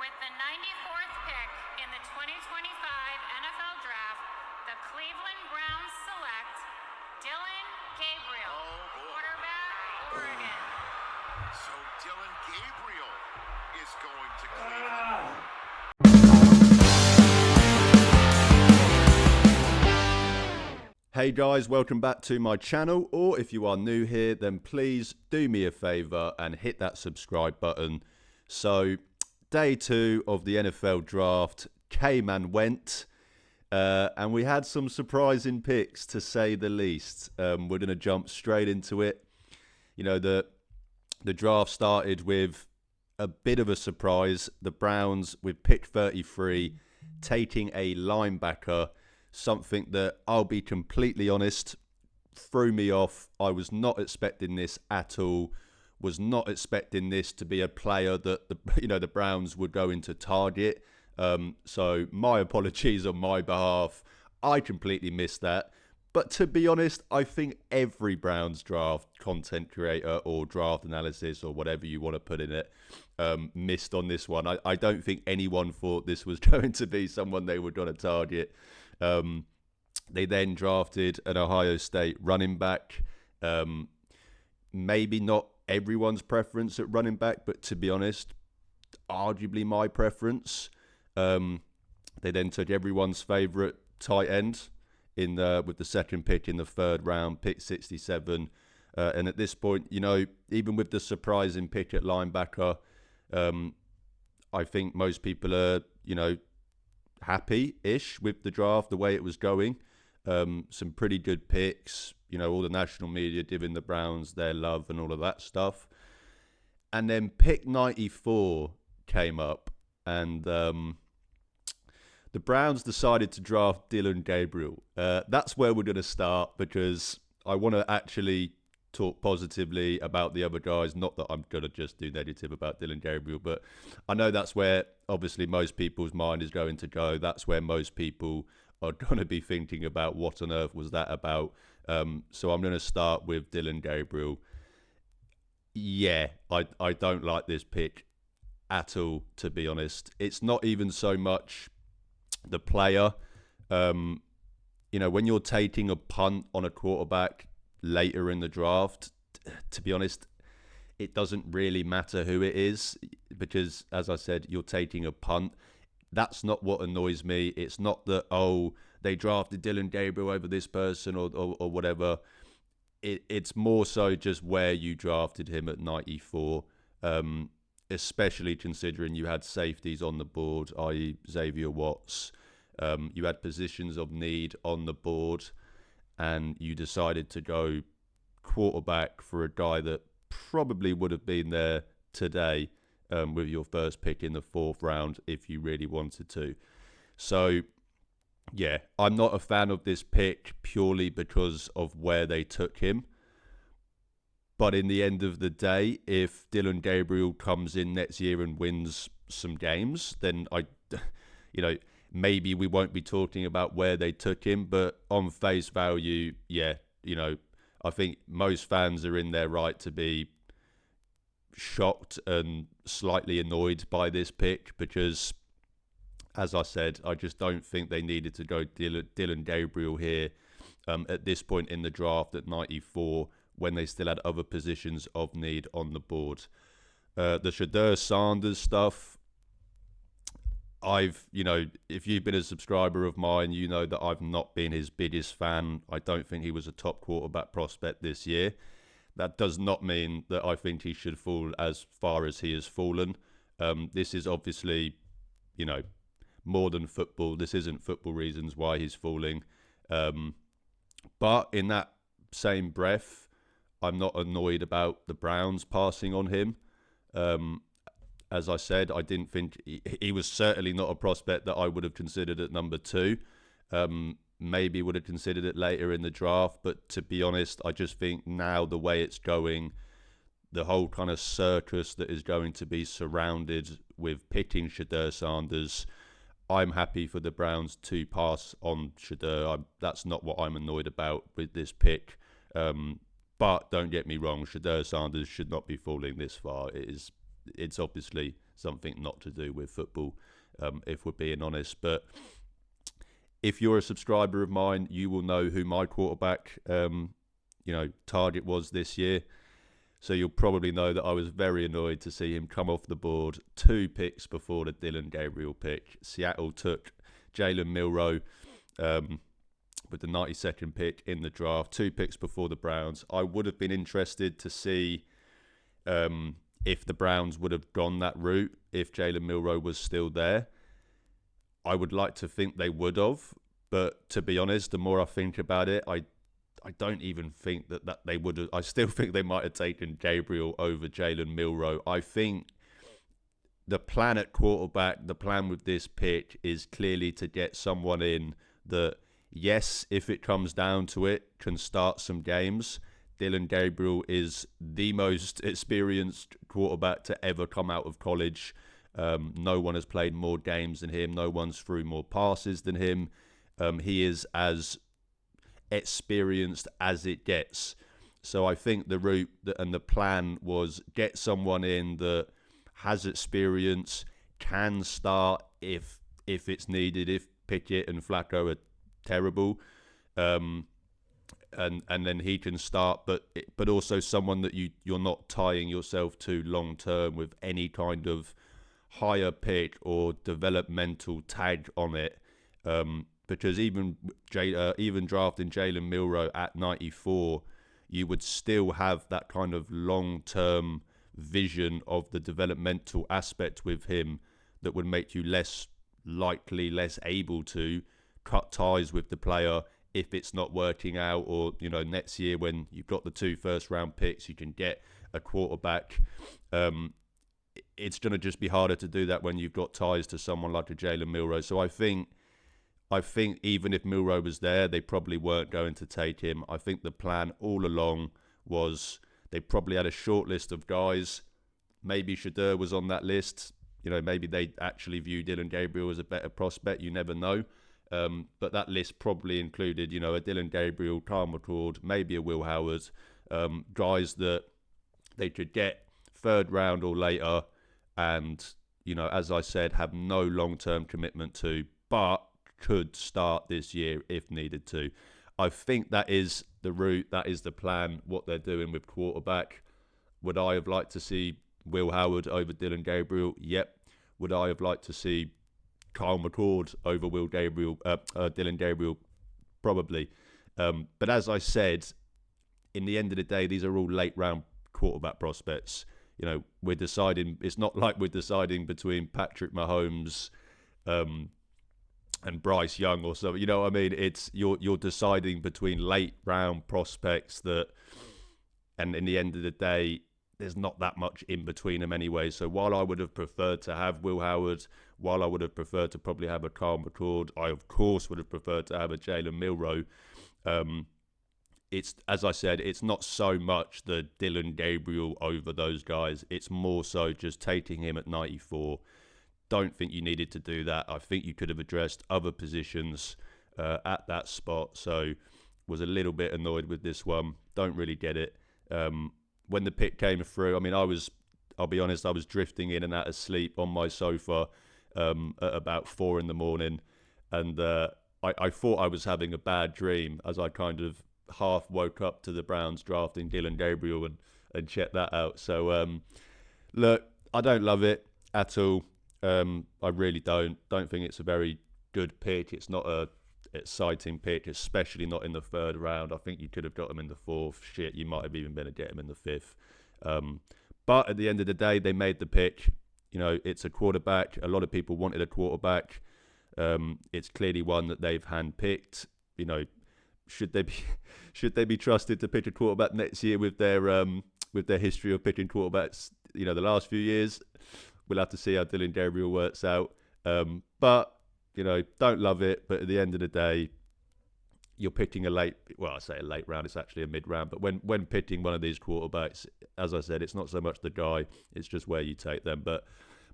With the 94th pick in the 2025 NFL Draft, the Cleveland Browns select Dillon Gabriel, quarterback, Oregon. So Dillon Gabriel is going to Cleveland. Hey guys, welcome back to my channel, or if you are new here, then please do me a favour and hit that subscribe button. So, day 2 of the NFL Draft came and went, and we had some surprising picks, to say the least. We're going to jump straight into it. You know, the draft started with a bit of a surprise. The Browns, with pick 33, taking a linebacker, something that, I'll be completely honest, threw me off. I was not expecting this at all. Was not expecting this to be a player that the Browns would go into target. So my apologies on my behalf. I completely missed that. But to be honest, I think every Browns draft content creator or draft analysis or whatever you want to put in it missed on this one. I don't think anyone thought this was going to be someone they were going to target. They then drafted an Ohio State running back. Maybe not everyone's preference at running back, but to be honest, arguably my preference. They then took everyone's favourite tight end with the second pick in the third round, pick 67. And at this point, even with the surprising pick at linebacker, I think most people are, happy-ish with the draft, the way it was going. Some pretty good picks, all the national media giving the Browns their love and all of that stuff. And then pick 94 came up, and the Browns decided to draft Dillon Gabriel. That's where we're going to start, because I want to actually talk positively about the other guys. Not that I'm going to just do negative about Dillon Gabriel, but I know that's where obviously most people's mind is going to go. That's where most people are going to be thinking about what on earth was that about. So I'm going to start with Dillon Gabriel. Yeah, I don't like this pick at all, to be honest. It's not even so much the player. When you're taking a punt on a quarterback later in the draft, to be honest, it doesn't really matter who it is, because, as I said, you're taking a punt. That's not what annoys me. It's not that, they drafted Dillon Gabriel over this person or whatever. It's more so just where you drafted him at 94, especially considering you had safeties on the board, i.e. Xavier Watts. You had positions of need on the board, and you decided to go quarterback for a guy that probably would have been there today with your first pick in the 4th round if you really wanted to. So, yeah, I'm not a fan of this pick purely because of where they took him. But in the end of the day, if Dillon Gabriel comes in next year and wins some games, then maybe we won't be talking about where they took him, but on face value, yeah, I think most fans are in their right to be shocked and slightly annoyed by this pick, because, as I said, I just don't think they needed to go Dillon Gabriel here at this point in the draft at 94, when they still had other positions of need on the board. The Shedeur Sanders stuff, if you've been a subscriber of mine, you know that I've not been his biggest fan. I don't think he was a top quarterback prospect this year. That does not mean that I think he should fall as far as he has fallen. This is obviously, more than football. This isn't football reasons why he's falling. But in that same breath, I'm not annoyed about the Browns passing on him. As I said, I didn't think he was certainly not a prospect that I would have considered at number 2. Maybe would have considered it later in the draft, but to be honest, I just think now the way it's going, the whole kind of circus that is going to be surrounded with picking Shedeur Sanders, I'm happy for the Browns to pass on Shedeur. That's not what I'm annoyed about with this pick. But don't get me wrong, Shedeur Sanders should not be falling this far. It's obviously something not to do with football, if we're being honest. But if you're a subscriber of mine, you will know who my quarterback, target was this year. So you'll probably know that I was very annoyed to see him come off the board 2 picks before the Dylan Gabriel pick. Seattle took Jalen Milroe with the 92nd pick in the draft, 2 picks before the Browns. I would have been interested to see if the Browns would have gone that route if Jalen Milroe was still there. I would like to think they would have, but to be honest, the more I think about it, I don't even think that they would have. I still think they might have taken Gabriel over Jalen Milroe. I think the plan at quarterback, the plan with this pick is clearly to get someone in that, yes, if it comes down to it, can start some games. Dylan Gabriel is the most experienced quarterback to ever come out of college. No one has played more games than him. No one's threw more passes than him. He is as experienced as it gets. So I think the route and the plan was get someone in that has experience, can start if it's needed, if Pickett and Flacco are terrible, and then he can start, but also someone that you're not tying yourself to long term with any kind of higher pick or developmental tag on it, because even drafting Jalen Milroe at 94, you would still have that kind of long-term vision of the developmental aspect with him that would make you less likely, less able to cut ties with the player if it's not working out, or next year when you've got the 2 first-round picks, you can get a quarterback. It's going to just be harder to do that when you've got ties to someone like a Jalen Milroe. So I think even if Milroe was there, they probably weren't going to take him. I think the plan all along was they probably had a short list of guys. Maybe Shedeur was on that list. Maybe they actually view Dylan Gabriel as a better prospect. You never know. But that list probably included, a Dylan Gabriel, Kyle McCord, maybe a Will Howard, guys that they could get 3rd round or later, and as I said, have no long-term commitment to, but could start this year if needed to. I think that is the route, that is the plan, what they're doing with quarterback. Would I have liked to see Will Howard over Dylan Gabriel? Yep. Would I have liked to see Kyle McCord over Dylan Gabriel? Probably. But as I said, in the end of the day, these are all late-round quarterback prospects. We're deciding. It's not like we're deciding between Patrick Mahomes and Bryce Young or something. You know what I mean? It's you're deciding between late-round prospects that, and in the end of the day, there's not that much in between them anyway. So while I would have preferred to have Will Howard, while I would have preferred to probably have a Kyle McCord, I of course would have preferred to have a Jalen Milroe. It's, as I said, it's not so much the Dylan Gabriel over those guys. It's more so just taking him at 94. Don't think you needed to do that. I think you could have addressed other positions at that spot. So was a little bit annoyed with this one. Don't really get it. When the pick came through, I mean, I'll be honest, I was drifting in and out of sleep on my sofa at about 4 a.m. And I thought I was having a bad dream as I kind of half woke up to the Browns drafting Dylan Gabriel and checked that out. So, look, I don't love it at all. I really don't think it's a very good pick. It's not a exciting pick, especially not in the 3rd round. I think you could have got him in the 4th. Shit, you might have even been able to get him in the 5th. But at the end of the day, they made the pick. It's a quarterback. A lot of people wanted a quarterback. It's clearly one that they've handpicked. Should they be trusted to pick a quarterback next year with their history of picking quarterbacks? The last few years, we'll have to see how Dylan Gabriel works out. But don't love it. But at the end of the day, you're picking I say a late round. It's actually a mid round. But when picking one of these quarterbacks, as I said, it's not so much the guy. It's just where you take them. But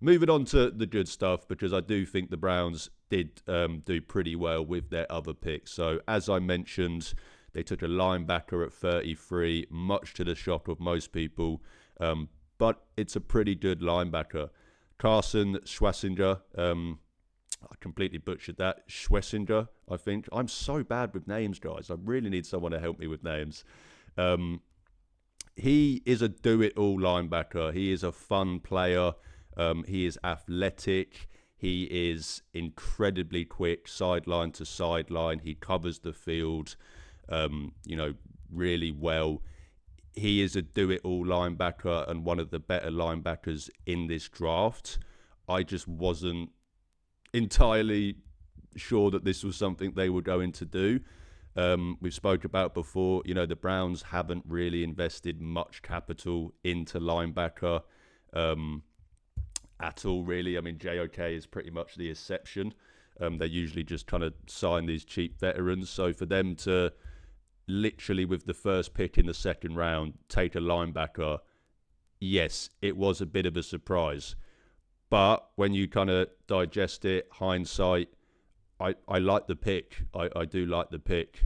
moving on to the good stuff, because I do think the Browns did do pretty well with their other picks. So as I mentioned, they took a linebacker at 33, much to the shock of most people. But it's a pretty good linebacker. Carson Schwessinger. I completely butchered that. Schwessinger, I think. I'm so bad with names, guys. I really need someone to help me with names. He is a do-it-all linebacker. He is a fun player. He is athletic. He is incredibly quick, sideline to sideline. He covers the field, really well. He is a do-it-all linebacker and one of the better linebackers in this draft. I just wasn't entirely sure that this was something they were going to do. We've spoke about before, the Browns haven't really invested much capital into linebacker at all, really. I mean, JOK is pretty much the exception. They usually just kind of sign these cheap veterans. So for them to literally with the first pick in the second round take a linebacker, yes, it was a bit of a surprise. But when you kind of digest it, hindsight, I like the pick. I do like the pick.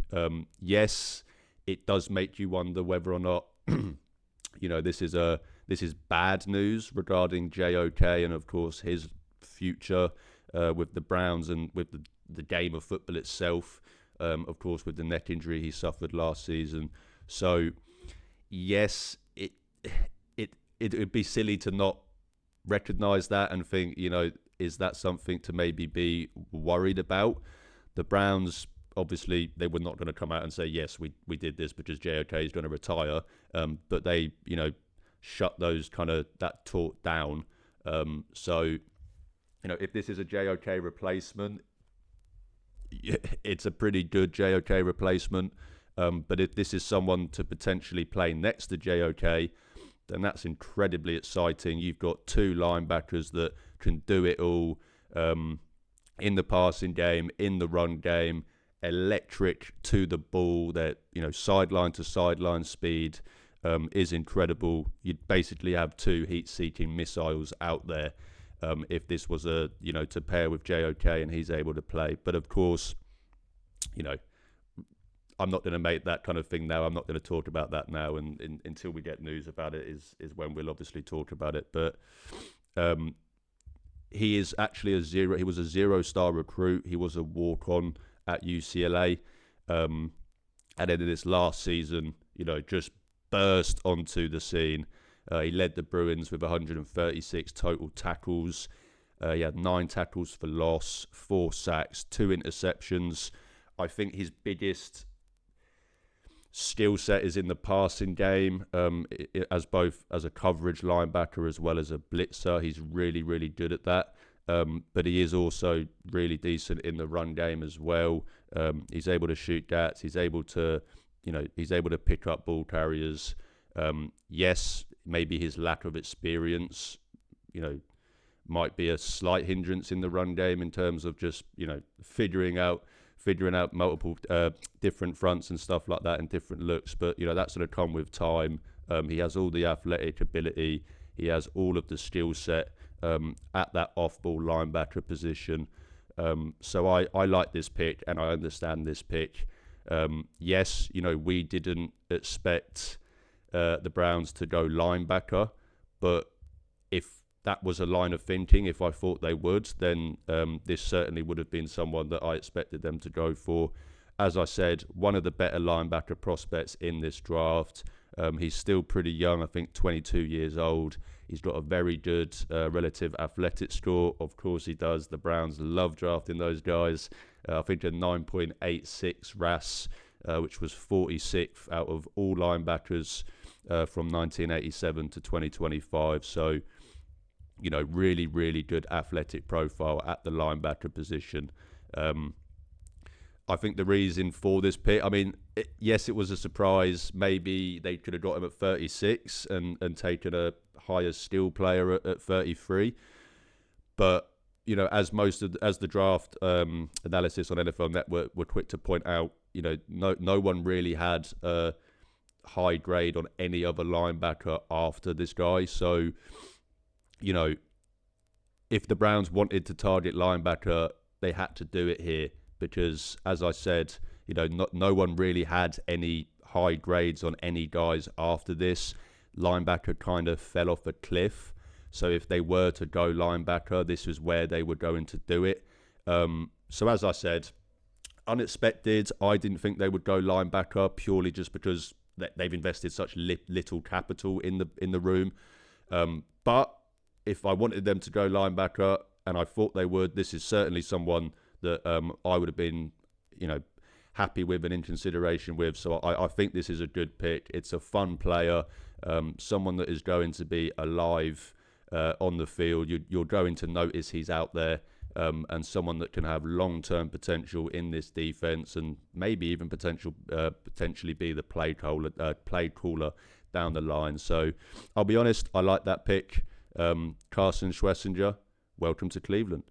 Yes, it does make you wonder whether or not, this is bad news regarding JOK and, of course, his future with the Browns and with the game of football itself. Of course, with the neck injury he suffered last season. So, yes, it would be silly to not recognise that and think, is that something to maybe be worried about? The Browns, obviously, they were not going to come out and say, yes, we did this because JOK is going to retire. But they, shut that talk down. So, if this is a JOK replacement, it's a pretty good JOK replacement. But if this is someone to potentially play next to JOK, then that's incredibly exciting. You've got two linebackers that can do it all in the passing game, in the run game, electric to the ball. That sideline to sideline speed is incredible. You'd basically have two heat-seeking missiles out there. If this was to pair with JOK and he's able to play. But of course, I'm not going to make that kind of thing now. I'm not going to talk about that now. And until we get news about it is when we'll obviously talk about it. But he is actually he was a 0-star recruit. He was a walk-on at UCLA. And then in this last season, just burst onto the scene. He led the Bruins with 136 total tackles. He had 9 tackles for loss, 4 sacks, 2 interceptions. I think his biggest skill set is in the passing game, as both as a coverage linebacker as well as a blitzer. He's really, really good at that. But he is also really decent in the run game as well. He's able to shoot gats. He's able to pick up ball carriers. Yes, maybe his lack of experience, might be a slight hindrance in the run game in terms of just, figuring out multiple different fronts and stuff like that and different looks. But, that's going to come with time. He has all the athletic ability. He has all of the skill set at that off-ball linebacker position. So I like this pick and I understand this pick. Yes, we didn't expect the Browns to go linebacker, but if that was a line of thinking, if I thought they would, then this certainly would have been someone that I expected them to go for. As I said, one of the better linebacker prospects in this draft. He's still pretty young, I think 22 years old. He's got a very good relative athletic score. Of course he does. The Browns love drafting those guys. I think a 9.86 RAS, which was 46th out of all linebackers from 1987 to 2025. So, really, really good athletic profile at the linebacker position. I think the reason for this pick, yes, it was a surprise. Maybe they could have got him at 36 and taken a higher skill player at 33. But, as the draft analysis on NFL Network were quick to point out, no one really had a high grade on any other linebacker after this guy. So, if the Browns wanted to target linebacker, they had to do it here because, as I said, no one really had any high grades on any guys after this. Linebacker kind of fell off a cliff. So if they were to go linebacker, this is where they were going to do it. So as I said, unexpected. I didn't think they would go linebacker purely just because they've invested such little capital in the room. But if I wanted them to go linebacker, and I thought they would, this is certainly someone that I would have been, happy with and in consideration with. So I think this is a good pick. It's a fun player, someone that is going to be alive on the field. You're going to notice he's out there, and someone that can have long-term potential in this defense, and maybe even potentially be the play caller down the line. So I'll be honest, I like that pick. Carson Schwessinger, welcome to Cleveland.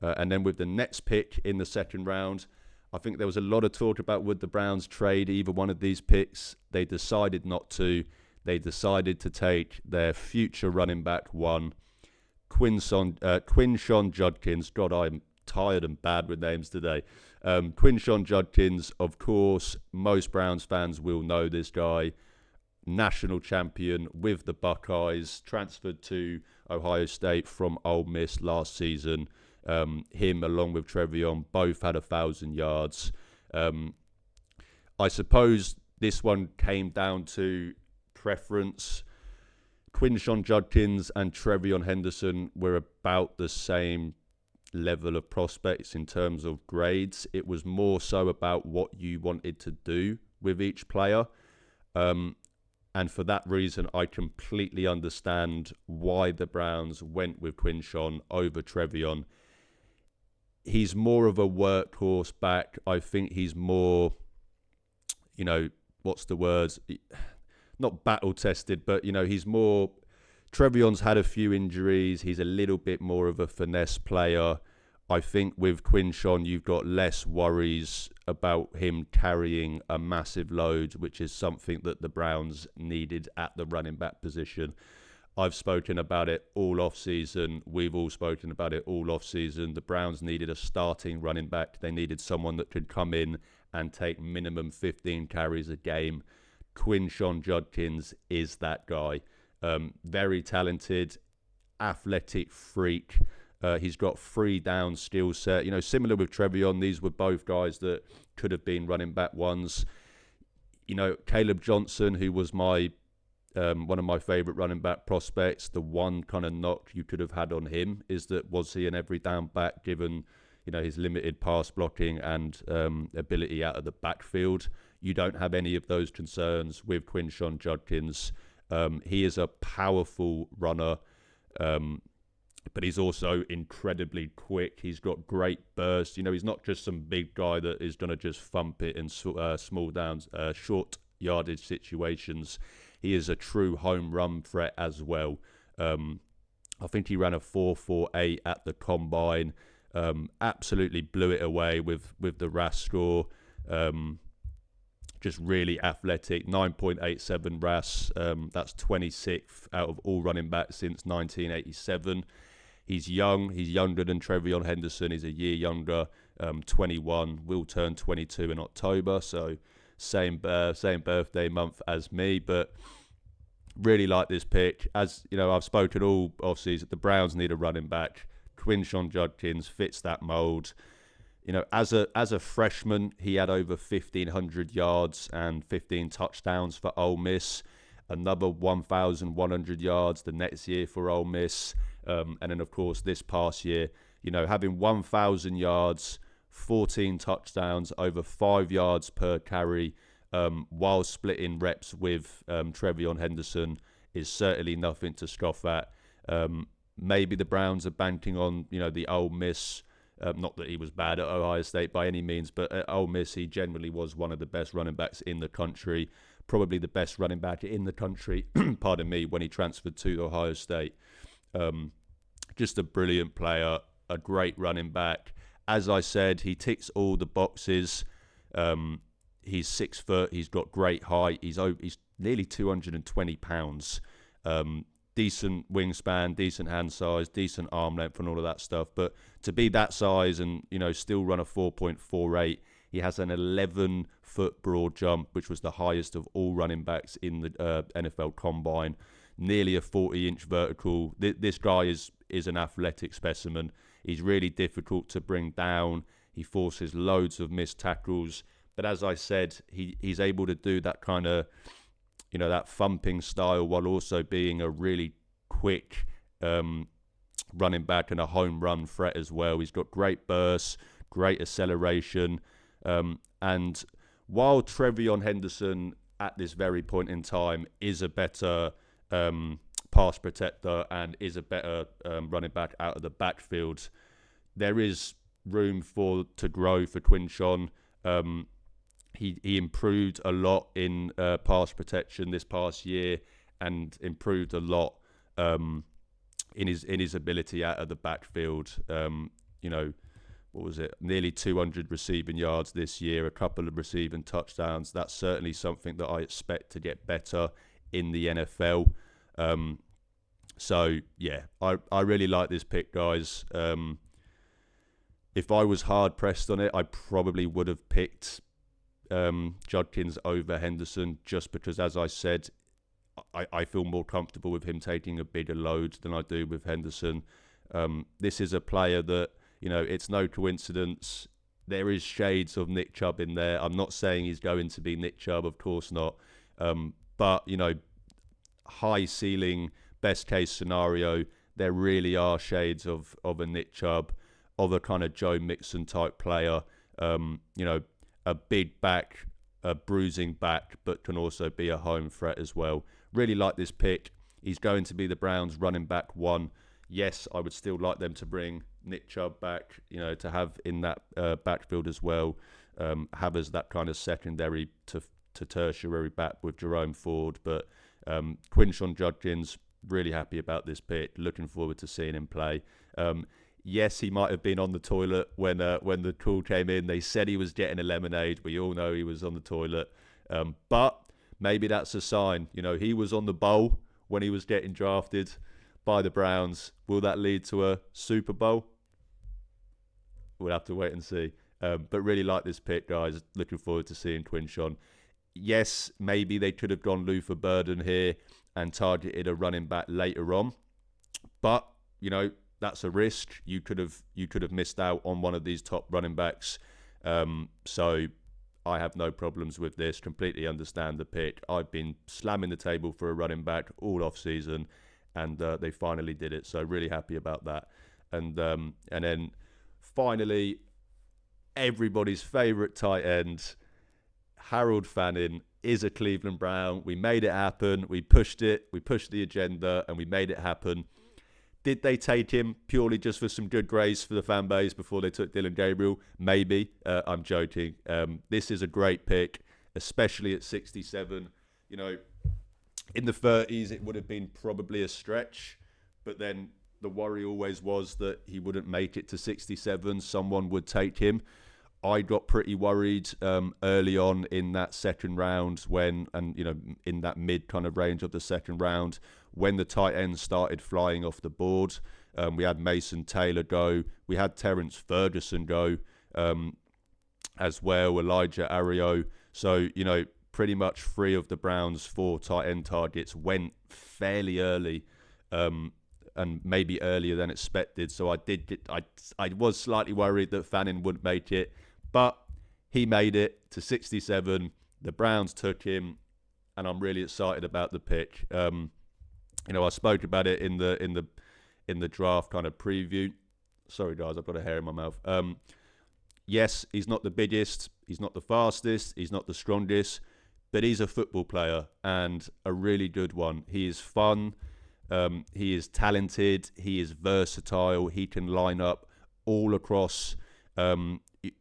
And then with the next pick in the second round, I think there was a lot of talk about would the Browns trade either one of these picks. They decided not to. They decided to take their future running back one, Quinshon Judkins. God, I'm tired and bad with names today. Quinshon Judkins, of course, most Browns fans will know this guy. National champion with the Buckeyes, transferred to Ohio State from Ole Miss last season. Him along with Trevion both had 1,000 yards. I suppose this one came down to preference. Quinshon Judkins and Trevion Henderson were about the same level of prospects in terms of grades. It was more so about what you wanted to do with each player. And for that reason, I completely understand why the Browns went with Quinshon over Trevion. He's more of a workhorse back. I think he's more, what's the words? Not battle-tested, but, he's more... Trevion's had a few injuries. He's a little bit more of a finesse player. I think with Quinshon, you've got less worries about him carrying a massive load, which is something that the Browns needed at the running back position. I've spoken about it all off-season. We've all spoken about it all off-season. The Browns needed a starting running back. They needed someone that could come in and take minimum 15 carries a game. Quinshon Judkins is that guy. Very talented, athletic freak. He's got 3-down skill set. Similar with Trevion, these were both guys that could have been running back ones. Caleb Johnson, who was my one of my favourite running back prospects, the one kind of knock you could have had on him is that was he an every down back given his limited pass blocking and ability out of the backfield. You don't have any of those concerns with Quinshon Judkins. He is a powerful runner. But he's also incredibly quick. He's got great burst. He's not just some big guy that is going to just thump it in small downs, short yardage situations. He is a true home run threat as well. I think he ran a 4.48 at the combine. Absolutely blew it away with the RAS score. Just really athletic. 9.87 RAS. That's 26th out of all running backs since 1987. He's young. He's younger than Trevion Henderson. He's a year younger, 21. Will turn 22 in October. So same birthday month as me. But really like this pick. As I've spoken all offseason. The Browns need a running back. Quinshon Judkins fits that mold. As a freshman, he had over 1,500 yards and 15 touchdowns for Ole Miss. Another 1,100 yards the next year for Ole Miss. And then, of course, this past year, having 1,000 yards, 14 touchdowns, over 5 yards per carry, while splitting reps with Trevion Henderson is certainly nothing to scoff at. Maybe the Browns are banking on, the Ole Miss. Not that he was bad at Ohio State by any means, but at Ole Miss, he generally was one of the best running backs in the country. Probably the best running back in the country, pardon me, when he transferred to Ohio State. Just a brilliant player, a great running back. As I said, he ticks all the boxes. He's 6 foot. He's got great height. He's nearly 220 pounds. Decent wingspan, decent hand size, decent arm length and all of that stuff. But to be that size and, still run a 4.48, he has an 11-foot broad jump, which was the highest of all running backs in the NFL Combine. nearly a 40-inch vertical. This guy is an athletic specimen. He's really difficult to bring down. He forces loads of missed tackles. But as I said, he's able to do that kind of, that thumping style while also being a really quick running back and a home run threat as well. He's got great bursts, great acceleration. And while Trevion Henderson at this very point in time is a better pass protector and is a better running back out of the backfield, there is room to grow for Quinshon. He improved a lot in pass protection this past year and improved a lot in his ability out of the backfield. What was it? Nearly 200 receiving yards this year, a couple of receiving touchdowns. That's certainly something that I expect to get better in the NFL. So yeah, I really like this pick, guys. If I was hard pressed on it, I probably would have picked Judkins over Henderson, just because, as I said, I feel more comfortable with him taking a bigger load than I do with Henderson. This is a player that, it's no coincidence. There is shades of Nick Chubb in there. I'm not saying he's going to be Nick Chubb, of course not. But, high ceiling, best case scenario, there really are shades of a Nick Chubb, of a kind of Joe Mixon type player. A big back, a bruising back, but can also be a home threat as well. Really like this pick. He's going to be the Browns running back one. Yes, I would still like them to bring Nick Chubb back, to have in that backfield as well, have as that kind of secondary to tertiary back with Jerome Ford. But Quinshon Judkins, really happy about this pick. Looking forward to seeing him play. Yes, he might have been on the toilet when the call came in. They said he was getting a lemonade. We all know he was on the toilet. But maybe that's a sign. He was on the bowl when he was getting drafted by the Browns. Will that lead to a Super Bowl? We'll have to wait and see. But really like this pick, guys. Looking forward to seeing Quinshon. Yes, maybe they could have gone Luther Burden here and targeted a running back later on. But, that's a risk. You could have missed out on one of these top running backs. So I have no problems with this. Completely understand the pick. I've been slamming the table for a running back all off season, and they finally did it. So really happy about that. And then finally, everybody's favourite tight end, Harold Fannin, is a Cleveland Brown. We made it happen. We pushed it. We pushed the agenda, and we made it happen. Did they take him purely just for some good grace for the fan base before they took Dillon Gabriel? Maybe. I'm joking. This is a great pick, especially at 67. In the 30s, it would have been probably a stretch. But then the worry always was that he wouldn't make it to 67. Someone would take him. I got pretty worried early on in that second round in that mid kind of range of the second round, when the tight ends started flying off the board. We had Mason Taylor go. We had Terrence Ferguson go as well, Elijah Ario. So, pretty much 3 of the Browns' 4 tight end targets went fairly early, and maybe earlier than expected. So I was slightly worried that Fannin wouldn't make it. But he made it to 67. The Browns took him, and I'm really excited about the pick. I spoke about it in the draft kind of preview. Sorry, guys, I've got a hair in my mouth. Yes, he's not the biggest, he's not the fastest, he's not the strongest, but he's a football player and a really good one. He is fun. He is talented. He is versatile. He can line up all across.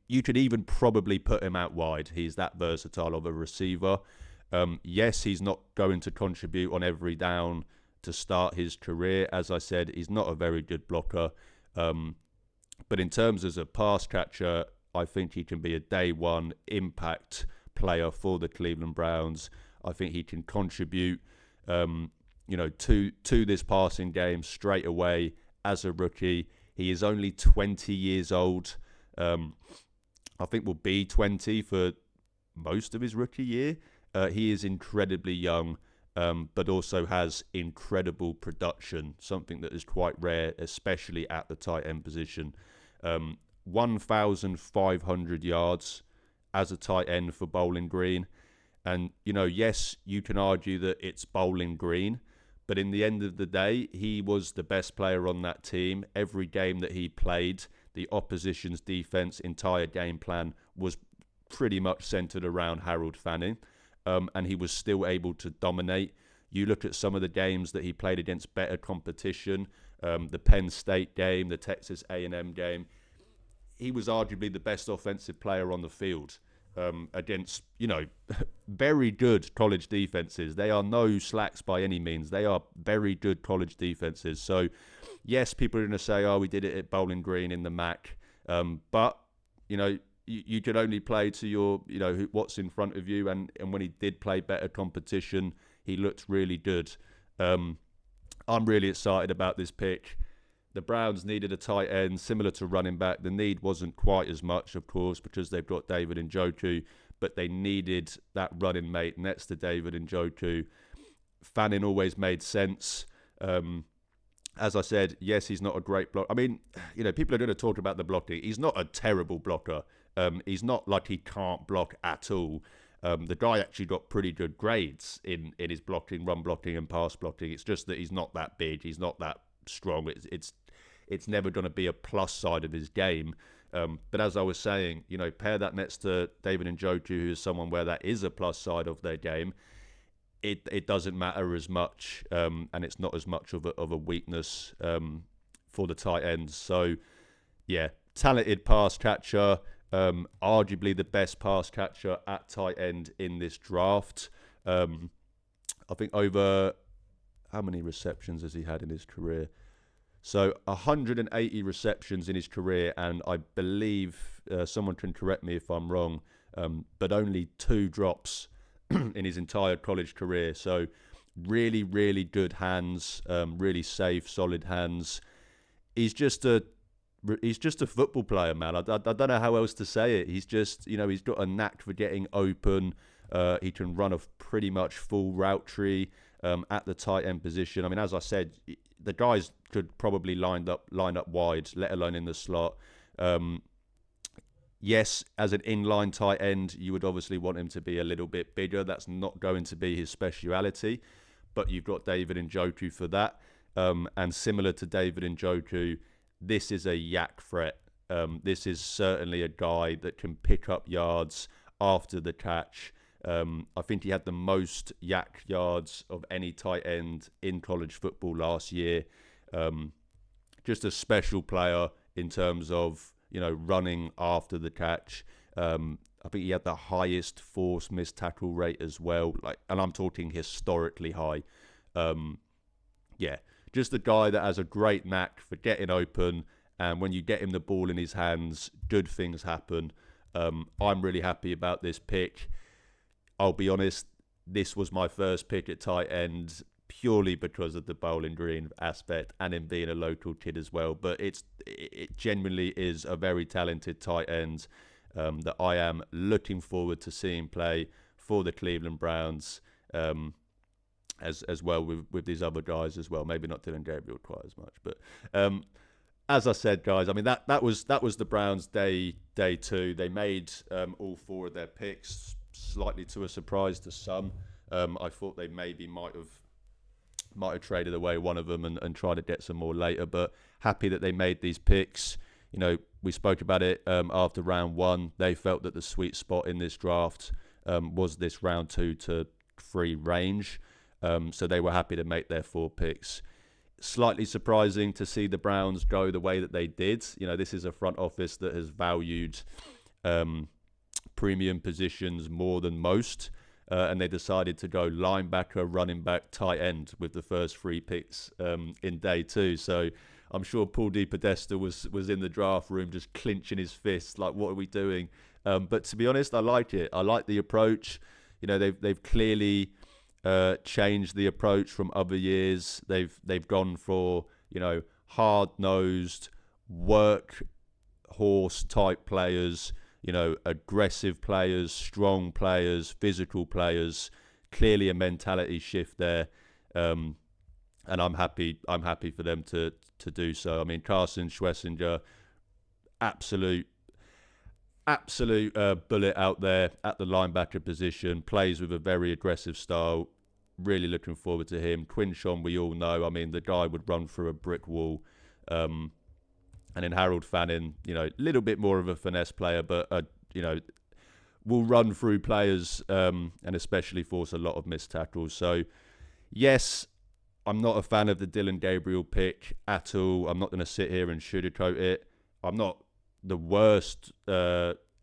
You could even probably put him out wide. He's that versatile of a receiver. Yes, he's not going to contribute on every down to start his career. As I said, he's not a very good blocker. But in terms as a pass catcher, I think he can be a day one impact player for the Cleveland Browns. I think he can contribute, to this passing game straight away as a rookie. He is only 20 years old. I think will be 20 for most of his rookie year. He is incredibly young. but also has incredible production, something that is quite rare, especially at the tight end position. 1,500 yards as a tight end for Bowling Green. And, yes, you can argue that it's Bowling Green, but in the end of the day, he was the best player on that team. Every game that he played, the opposition's defense entire game plan was pretty much centered around Harold Fanning, and he was still able to dominate. You look at some of the games that he played against better competition, the Penn State game, the Texas A&M game. He was arguably the best offensive player on the field against, very good college defenses. They are no slacks by any means. They are very good college defenses. So, yes, people are going to say, we did it at Bowling Green in the MAC. But, you can only play to your, what's in front of you. And when he did play better competition, he looked really good. I'm really excited about this pick. The Browns needed a tight end similar to running back. The need wasn't quite as much, of course, because they've got David Njoku, but they needed that running mate next to David Njoku. Fanning always made sense. As I said, yes, he's not a great blocker. I mean, people are going to talk about the blocking. He's not a terrible blocker. He's not like he can't block at all. The guy actually got pretty good grades in his blocking, run blocking and pass blocking. It's just that he's not that big. He's not that strong. It's never going to be a plus side of his game. But as I was saying, pair that next to David Njoku, who is someone where that is a plus side of their game. It doesn't matter as much, and it's not as much of a weakness for the tight ends. So, yeah, talented pass catcher, arguably the best pass catcher at tight end in this draft. I think over how many receptions has he had in his career? So 180 receptions in his career, and I believe someone can correct me if I'm wrong, but only 2 drops in his entire college career. So really, really good hands, really safe, solid hands. He's just a football player, man. I don't know how else to say it. He's just, he's got a knack for getting open. He can run a pretty much full route tree at the tight end position. I mean, as I said, the guys could probably line up wide, let alone in the slot. Yes, as an inline tight end, you would obviously want him to be a little bit bigger. That's not going to be his speciality, but you've got David Njoku for that. And similar to David Njoku, this is a yak threat. This is certainly a guy that can pick up yards after the catch. I think he had the most yak yards of any tight end in college football last year. Just a special player in terms of, running after the catch. I think he had the highest force missed tackle rate as well. And I'm talking historically high. Just a guy that has a great knack for getting open. And when you get him the ball in his hands, good things happen. I'm really happy about this pick. I'll be honest, this was my first pick at tight end purely because of the Bowling Green aspect and him being a local kid as well. But it genuinely is a very talented tight end that I am looking forward to seeing play for the Cleveland Browns as well with these other guys as well. Maybe not Dylan Gabriel quite as much, but as I said, guys, I mean that was the Browns day 2. They made all 4 of their picks, slightly to a surprise to some. I thought they maybe might have traded away one of them and tried to get some more later, but happy that they made these picks. We spoke about it after round 1. They felt that the sweet spot in this draft was this round 2 to 3 range. So they were happy to make their 4 picks. Slightly surprising to see the Browns go the way that they did. This is a front office that has valued premium positions more than most. And they decided to go linebacker, running back, tight end with the first 3 picks in day 2. So I'm sure Paul DePodesta was in the draft room just clenching his fists, like, what are we doing? But to be honest, I like it. I like the approach. They've clearly changed the approach from other years. They've gone for hard-nosed, workhorse type players. Aggressive players, strong players, physical players, clearly a mentality shift there, and I'm happy for them to do so. I mean, Carson Schlesinger, absolute bullet out there at the linebacker position, plays with a very aggressive style. Really looking forward to him. Quinshon, we all know, I mean, the guy would run through a brick wall. And then Harold Fannin, a little bit more of a finesse player, but will run through players, and especially force a lot of missed tackles. So yes, I'm not a fan of the Dylan Gabriel pick at all. I'm not going to sit here and sugarcoat it. I'm not the worst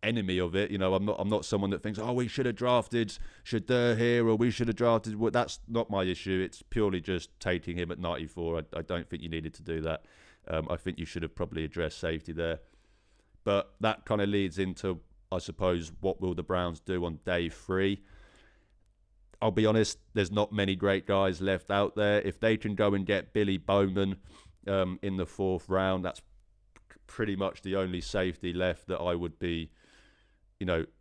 enemy of it. I'm not someone that thinks, oh, we should have drafted Shadur here, or we should have drafted. Well, that's not my issue. It's purely just taking him at 94. I don't think you needed to do that. I think you should have probably addressed safety there. But that kind of leads into, I suppose, what will the Browns do on day 3? I'll be honest, there's not many great guys left out there. If they can go and get Billy Bowman in the 4th round, that's pretty much the only safety left that I would be,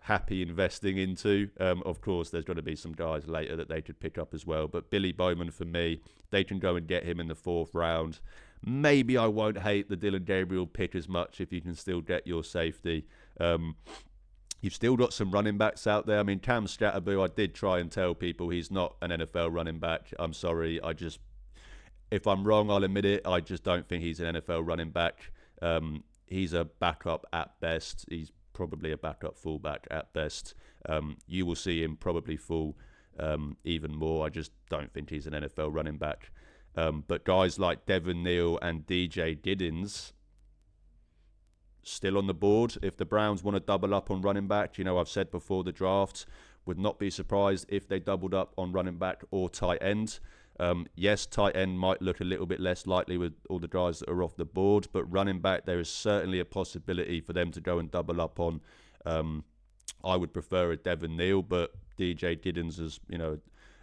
happy investing into. Of course, there's going to be some guys later that they could pick up as well. But Billy Bowman, for me, they can go and get him in the 4th round. Maybe I won't hate the Dylan Gabriel pick as much if you can still get your safety. You've still got some running backs out there. I mean, Cam Scatterboo, I did try and tell people he's not an NFL running back. I'm sorry. If I'm wrong, I'll admit it. I just don't think he's an NFL running back. He's a backup at best. He's probably a backup fullback at best. You will see him probably full even more. I just don't think he's an NFL running back. But guys like Devin Neal and DJ Giddens, still on the board. If the Browns want to double up on running back, I've said before the draft, would not be surprised if they doubled up on running back or tight end. Yes, tight end might look a little bit less likely with all the guys that are off the board, but running back, there is certainly a possibility for them to go and double up on. I would prefer a Devin Neal, but DJ Giddens is,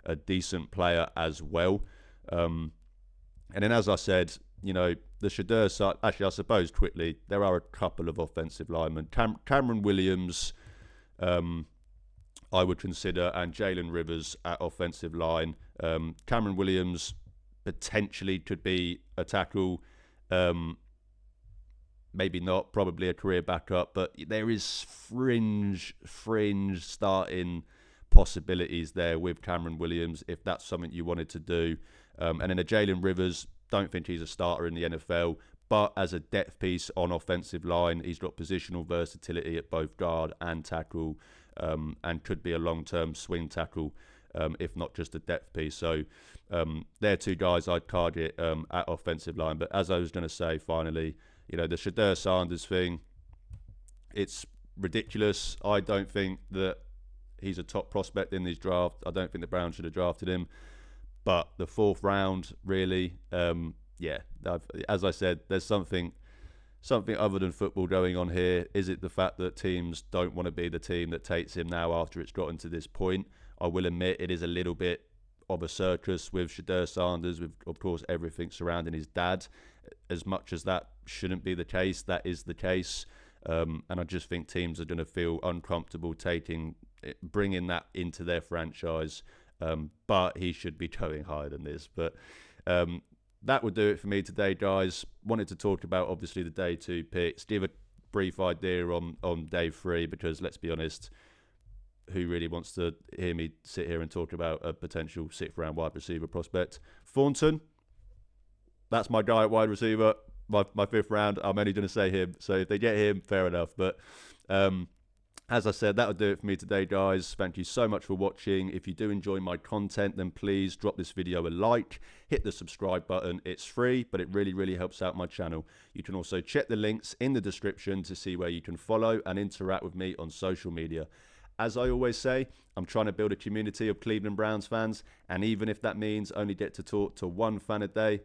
a decent player as well. And then, as I said, the Shadur side, actually, I suppose quickly, there are a couple of offensive linemen. Cameron Williams, I would consider, and Jalen Rivers at offensive line. Cameron Williams potentially could be a tackle. Maybe not, probably a career backup, but there is fringe starting possibilities there with Cameron Williams if that's something you wanted to do. And then a Jalen Rivers, don't think he's a starter in the NFL, but as a depth piece on offensive line, he's got positional versatility at both guard and tackle, and could be a long-term swing tackle, if not just a depth piece. So they're two guys I'd target at offensive line. But as I was going to say, finally, the Shadur Sanders thing, it's ridiculous. I don't think that he's a top prospect in this draft. I don't think the Browns should have drafted him. But the 4th round, really, as I said, there's something other than football going on here. Is it the fact that teams don't want to be the team that takes him now after it's gotten to this point? I will admit it is a little bit of a circus with Shadur Sanders, with, of course, everything surrounding his dad. As much as that shouldn't be the case, that is the case. And I just think teams are going to feel uncomfortable bringing that into their franchise. But he should be going higher than this. But that would do it for me today, guys. Wanted to talk about, obviously, the day 2 picks. Give a brief idea on day 3, because let's be honest, who really wants to hear me sit here and talk about a potential 6th round wide receiver prospect? Thornton, that's my guy at wide receiver. My 5th round, I'm only going to say him. So if they get him, fair enough. But as I said, that would do it for me today, guys. Thank you so much for watching. If you do enjoy my content, then please drop this video a like, hit the subscribe button. It's free, but it really, really helps out my channel. You can also check the links in the description to see where you can follow and interact with me on social media. As I always say, I'm trying to build a community of Cleveland Browns fans, and even if that means only get to talk to one fan a day,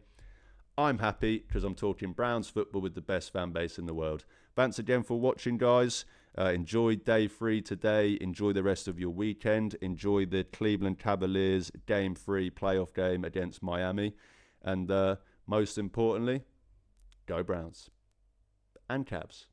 I'm happy, because I'm talking Browns football with the best fan base in the world. Thanks again for watching, guys. Enjoy day 3 today. Enjoy the rest of your weekend. Enjoy the Cleveland Cavaliers game 3 playoff game against Miami. And most importantly, go Browns and Cavs.